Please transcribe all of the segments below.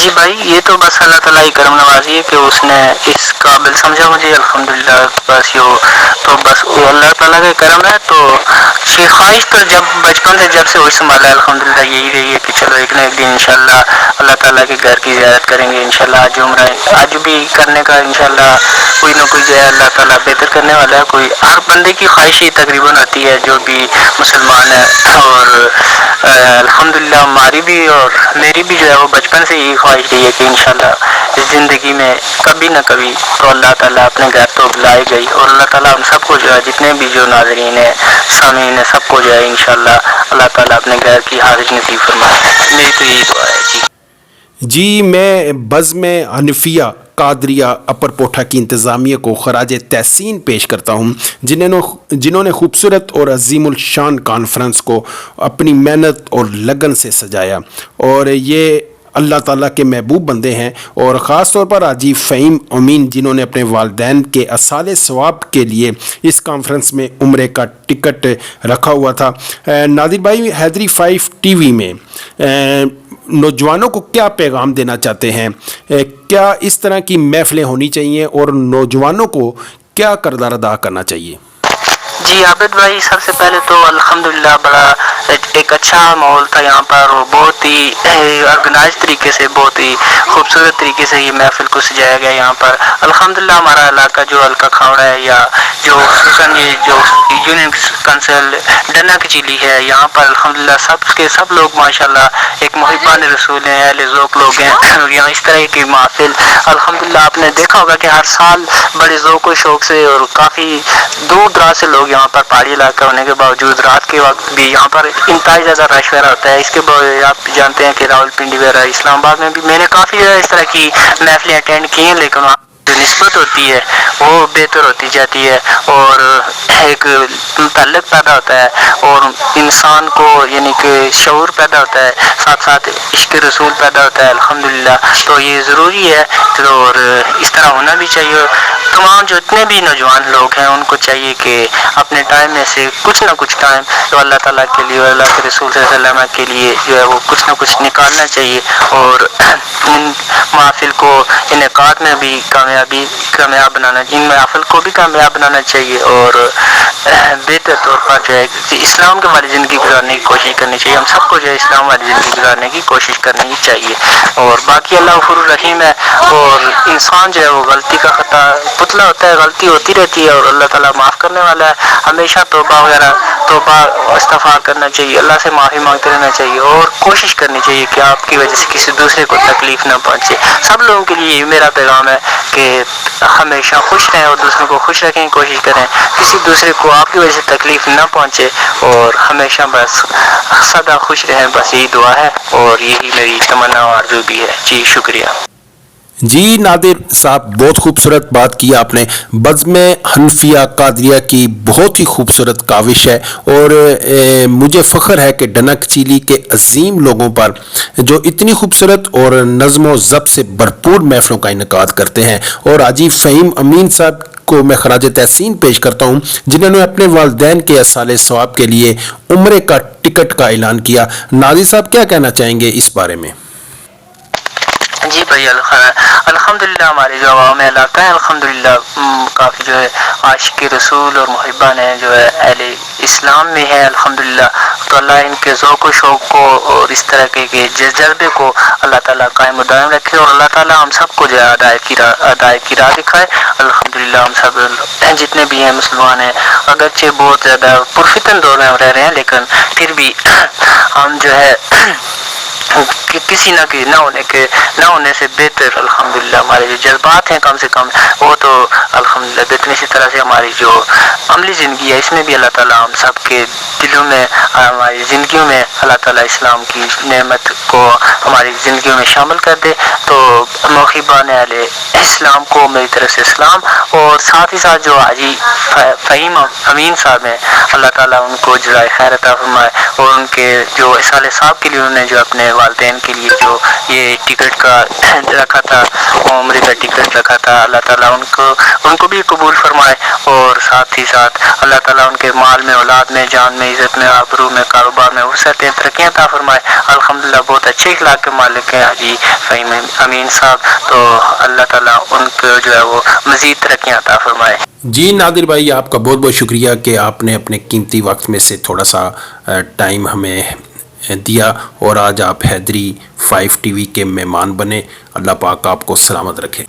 جی بھائی یہ تو بس اللہ تعالیٰ کی کرم نوازی ہے کہ اس نے اس قابل سمجھا مجھے الحمدللہ. بس یہ تو بس وہ اللہ تعالیٰ کا کرم ہے. تو خواہش تو جب بچپن سے جب سے وہی سنبھالا ہے الحمدللہ یہی رہی ہے کہ چلو ایک نہ ایک دن انشاءاللہ اللہ تعالیٰ کے گھر کی زیارت کریں گے انشاءاللہ. آج عمرہ آج بھی کرنے کا انشاءاللہ کوئی نہ کوئی جو ہے اللہ تعالیٰ بہتر کرنے والا ہے. کوئی ہر بندے کی خواہش ہی تقریباً ہوتی ہے جو بھی مسلمان ہے. اور الحمدللہ ہماری بھی اور میری بھی جو ہے وہ بچپن سے یہی خواہش رہی ہے کہ انشاءاللہ اس زندگی میں کبھی نہ کبھی تو اللہ تعالیٰ اپنے گھر تو بلائے گئی. اور اللہ تعالیٰ ہم سب کو جو ہے جتنے بھی جو ناظرین ہیں سامعین ہیں سب کو جو ہے انشاءاللہ اللہ تعالیٰ اپنے گھر کی حاضری نصیب فرمائے. میری تو یہی دعا ہے. جی جی میں بزم حنفیہ قادریہ اپر پوٹھا کی انتظامیہ کو خراج تحسین پیش کرتا ہوں جنہوں نے خوبصورت اور عظیم الشان کانفرنس کو اپنی محنت اور لگن سے سجایا. اور یہ اللہ تعالیٰ کے محبوب بندے ہیں. اور خاص طور پر حاجی فہیم امین جنہوں نے اپنے والدین کے اصالِ ثواب کے لیے اس کانفرنس میں عمرے کا ٹکٹ رکھا ہوا تھا. نادر بھائی حیدری 5 ٹی وی میں نوجوانوں کو کیا پیغام دینا چاہتے ہیں؟ کیا اس طرح کی محفلیں ہونی چاہیے اور نوجوانوں کو کیا کردار ادا کرنا چاہیے؟ جی عابد بھائی سب سے پہلے تو الحمدللہ بڑا ایک اچھا ماحول تھا یہاں پر. اور بہت ہی آرگنائز طریقے سے بہت ہی خوبصورت طریقے سے یہ محفل کو سجایا گیا یہاں پر. الحمدللہ ہمارا علاقہ جو حلقہ کھاوڑا ہے یا جو خصوصاً یہ جو یونین کونسل ڈنک چیلی ہے یہاں پر الحمدللہ سب کے سب لوگ ماشاءاللہ ایک محبان رسول ہیں اہل ذوق لوگ ہیں. یہاں اس طرح کی محفل الحمدللہ آپ نے دیکھا ہوگا کہ ہر سال بڑے ذوق و شوق سے اور کافی دور دراز سے لوگ یہاں پر پہاڑی علاقہ ہونے کے باوجود رات کے وقت بھی یہاں پر انتہائی زیادہ رش وغیرہ ہوتا ہے. اس کے بعد آپ جانتے ہیں کہ راول پنڈی وغیرہ اسلام آباد میں بھی میں نے کافی اس طرح کی محفلیں اٹینڈ کی ہیں لیکن وہاں جو نسبت ہوتی ہے وہ بہتر ہوتی جاتی ہے اور ایک تعلق پیدا ہوتا ہے اور انسان کو یعنی کہ شعور پیدا ہوتا ہے ساتھ ساتھ عشق رسول پیدا ہوتا ہے الحمدللہ. تو یہ ضروری ہے اور اس طرح ہونا بھی چاہیے. تمام جو اتنے بھی نوجوان لوگ ہیں ان کو چاہیے کہ اپنے ٹائم میں سے کچھ نہ کچھ ٹائم تو اللہ تعالیٰ کے لیے اور اللہ کے رسول صلی اللہ علیہ وسلم کے لیے جو ہے وہ کچھ نہ کچھ نکالنا چاہیے. اور ان محافل کو انعقاد میں بھی کامیاب بنانا ان محافل کو بھی کامیاب بنانا چاہیے اور بہتر طور پر جو ہے اسلام کے والی زندگی گزارنے کی کوشش کرنی چاہیے. ہم سب کو جو ہے اسلام والی زندگی گزارنے کی کوشش کرنی چاہیے. اور باقی اللہ غفور الرحیم ہے اور انسان جو ہے وہ غلطی کا خطا پتلا ہوتا ہے. غلطی ہوتی رہتی ہے اور اللہ تعالیٰ معاف کرنے والا ہے. ہمیشہ توبہ استغفار کرنا چاہیے. اللہ سے معافی مانگتے رہنا چاہیے اور کوشش کرنی چاہیے کہ آپ کی وجہ سے کسی دوسرے کو تکلیف نہ پہنچے. سب لوگوں کے لیے میرا پیغام ہے کہ ہمیشہ خوش رہیں اور دوسروں کو خوش رکھنے کی کوشش کریں. کسی دوسرے کو آپ کی وجہ سے تکلیف نہ پہنچے اور ہمیشہ بس سدا خوش رہیں. بس یہی دعا ہے اور یہی میری تمنا اور جو بھی ہے. جی شکریہ. جی نادر صاحب بہت خوبصورت بات کی آپ نے. بزم حنفیہ قادریہ کی بہت ہی خوبصورت کاوش ہے اور مجھے فخر ہے کہ ڈنک چیلی کے عظیم لوگوں پر جو اتنی خوبصورت اور نظم و ضبط سے بھرپور محفلوں کا انعقاد کرتے ہیں. اور حاجی فہیم امین صاحب کو میں خراج تحسین پیش کرتا ہوں جنہوں نے اپنے والدین کے اصالِ ثواب کے لیے عمرے کا ٹکٹ کا اعلان کیا. نادر صاحب کیا کہنا چاہیں گے اس بارے میں؟ جی بھائی الحمدللہ ہمارے جو عوام علاقہ ہے الحمدللہ کافی جو ہے عاشق رسول اور محبان ہیں جو ہے اہل اسلام میں ہے الحمدللہ. تو اللہ ان کے ذوق و شوق کو اور اس طرح کے جذبے کو اللہ تعالیٰ قائم و دائم رکھے اور اللہ تعالیٰ ہم سب کو جو ہے ادائے کی راہ دکھائے. الحمدللہ ہم سب جتنے بھی ہیں مسلمان ہیں اگرچہ بہت زیادہ پرفتن دور میں ہم رہ رہے ہیں لیکن پھر بھی ہم جو ہے کسی نہ ہونے سے بہتر الحمدللہ ہمارے جو جذبات ہیں کم سے کم وہ تو الحمدللہ بہتر. اسی طرح سے ہماری جو عملی زندگی ہے اس میں بھی اللہ تعالیٰ ہم سب کے دلوں میں ہماری زندگیوں میں اللہ تعالیٰ اسلام کی نعمت کو ہماری زندگیوں میں شامل کر دے. تو محبان اہل اسلام کو میری طرف سے سلام، اور ساتھ ہی ساتھ جو حاجی فہیم امین صاحب ہیں، اللہ تعالیٰ ان کو جزائے خیر عطا فرمائے، اور ان کے جو اسال صاحب کے لیے انہوں نے جو اپنے والدین کے لیے جو یہ ٹکٹ کا رکھا تھا، عمرے کا ٹکٹ رکھا تھا، اللہ تعالیٰ ان کو بھی قبول فرمائے، اور ساتھ ہی ساتھ اللہ تعالیٰ ان کے مال میں، اولاد میں، جان میں، عزت میں، آبرو میں، کاروبار میں وسعتیں، ترقیاں عطا فرمائے۔ الحمدللہ بہت اچھے اخلاق کے مالک ہیں حاجی فہیم امین صاحب، تو اللہ تعالیٰ ان کو جو ہے وہ مزید ترقیاں عطا فرمائے۔ جی نادر بھائی، آپ کا بہت بہت شکریہ کہ آپ نے اپنے قیمتی وقت میں سے تھوڑا سا ٹائم ہمیں دیا، اور آج آپ حیدری 5 ٹی وی کے مہمان بنے۔ اللہ پاک آپ کو سلامت رکھے۔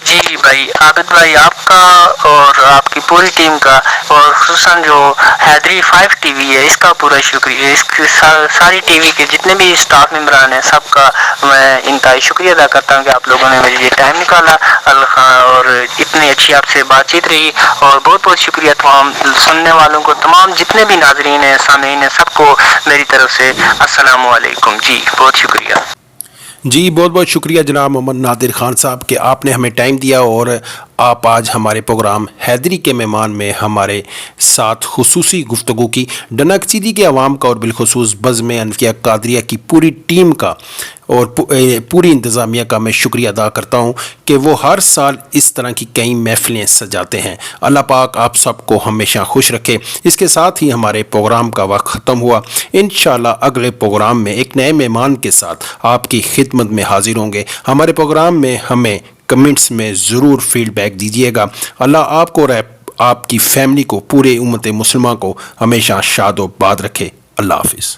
جی بھائی عابد بھائی، آپ کا اور آپ کی پوری ٹیم کا، اور خصوصاً جو حیدری 5 ٹی وی ہے، اس کا پورا شکریہ، اس کی ساری ٹی وی کے جتنے بھی اسٹاف ممبران ہیں، سب کا میں انتہائی شکریہ ادا کرتا ہوں کہ آپ لوگوں نے میرے لیے ٹائم نکالا، اور اتنی اچھی آپ سے بات چیت رہی، اور بہت بہت شکریہ تمام سننے والوں کو، تمام جتنے بھی ناظرین ہیں، سامعین ہیں، سب کو میری طرف سے السلام علیکم۔ جی بہت شکریہ۔ جی بہت بہت شکریہ جناب محمد نادر خان صاحب کہ آپ نے ہمیں ٹائم دیا، اور آپ آج ہمارے پروگرام حیدری کے مہمان میں ہمارے ساتھ خصوصی گفتگو کی۔ ڈنک چیدی کے عوام کا اور بالخصوص بزم انفیہ قادریہ کی پوری ٹیم کا اور پوری انتظامیہ کا میں شکریہ ادا کرتا ہوں کہ وہ ہر سال اس طرح کی کئی محفلیں سجاتے ہیں۔ اللہ پاک آپ سب کو ہمیشہ خوش رکھے۔ اس کے ساتھ ہی ہمارے پروگرام کا وقت ختم ہوا۔ انشاءاللہ اگلے پروگرام میں ایک نئے مہمان کے ساتھ آپ کی خدمت میں حاضر ہوں گے۔ ہمارے پروگرام میں ہمیں کمنٹس میں ضرور فیڈ بیک دیجیے گا۔ اللہ آپ کو اور آپ کی فیملی کو، پورے امت مسلمہ کو ہمیشہ شاد و باد رکھے۔ اللہ حافظ۔